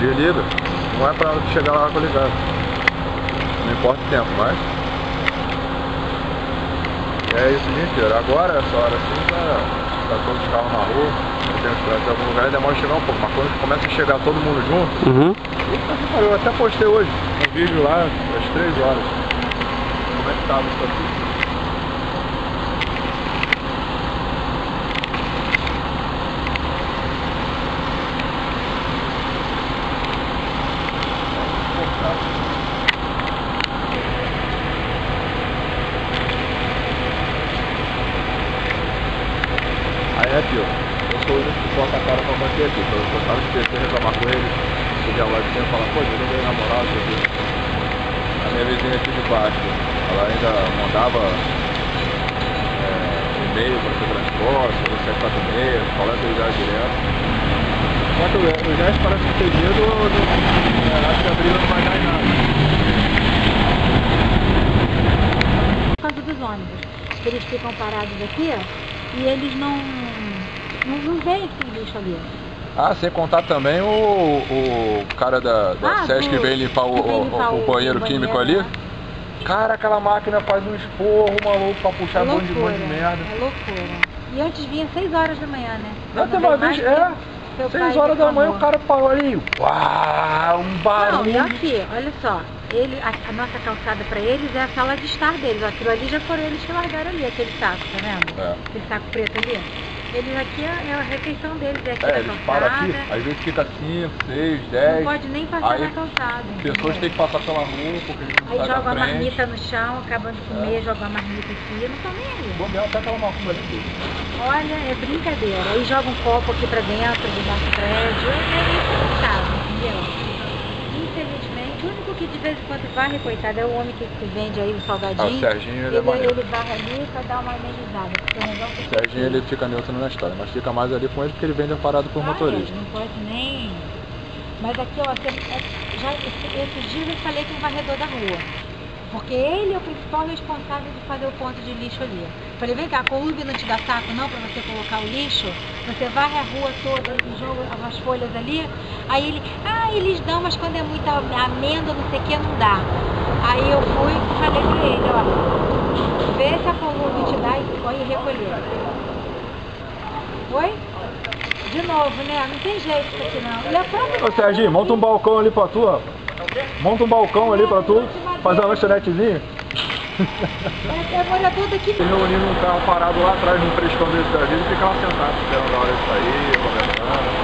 Desliga. Não é pra chegar lá com ligado. Não importa o tempo, mas... É isso o dia inteiro. Agora, essa hora assim, tá todos os carros na rua. Tem esperança em algum lugar e demora a chegar um pouco. Mas quando começa a chegar todo mundo junto... Eu até postei hoje um vídeo lá, às 3 horas. Como é que tava isso aqui? Aí é aqui, ó. Eu sou o único que bota a cara pra bater aqui. Então eu tava esquecendo de reclamar com ele. Cheguei lá de tempo e falar, pô, eu não ganhei na moral, a minha vizinha aqui de baixo, ela ainda mandava e-mail para ser transporte, 746, falando do já direto. Só que o gesto parece que pedido, acho que a briga não vai dar em nada. Por causa dos ônibus, eles ficam parados aqui e eles não veem esse lixo ali. Ah, sem contar também o cara da SESC que vem limpar o banheiro químico ali. Né? Cara, aquela máquina faz um esporro maluco pra puxar bando de merda. É loucura. E antes vinha 6 horas da manhã, né? Não, tem uma vez, 6 horas da manhã o cara parou ali. Uau, um barulho. Não, e aqui, olha só. A nossa calçada pra eles é a sala de estar deles. Aquilo ali já foram eles que largaram ali, aquele saco, tá vendo? É. Aquele saco preto ali. Eles aqui é a refeição deles, é aqui eles na param calçada. aqui, às vezes fica 5, 6, 10. Não pode nem passar na calçada. Pessoas têm que passar pela rua, porque eles não aí saem joga da a frente. marmita no chão, acabando de comer, joga a marmita aqui, não estão nem aí. Vou ver até aquela macumba ali. Olha, é brincadeira. Aí joga um copo aqui pra dentro do nosso prédio. É insuportável, entendeu? Infelizmente, o único que de vez em quando varre, coitado, é o homem que vende aí o salgadinho. O Serginho, ele é maneiro. Ele varre ali pra dar uma amenizada. O Serginho, ele fica neutro na história, mas fica mais ali com ele porque ele vende amparado por motorista. Não pode nem... Mas aqui, ó, esses dias eu falei com o varredor da rua. Porque ele é o principal responsável de fazer o ponto de lixo ali. Falei, vem cá, a Columbi não te dá saco não pra você colocar o lixo? Você varre a rua toda e joga as folhas ali. Aí ele, eles dão, mas quando é muita amêndoa, não sei o que, não dá. Aí eu fui e falei pra ele, ó, vê se a Columbi te dá e foi recolher. Oi? De novo, né? Não tem jeito isso aqui não. Ele é próprio. Ô Serginho, monta um balcão ali pra tu, ó. Monta um balcão ali pra tu, fazer uma lanchonetezinha. É morador daqui. Reunindo um carro parado lá atrás, num frescão desse da vida, e fica lá sentado, esperando a hora de sair, conversando.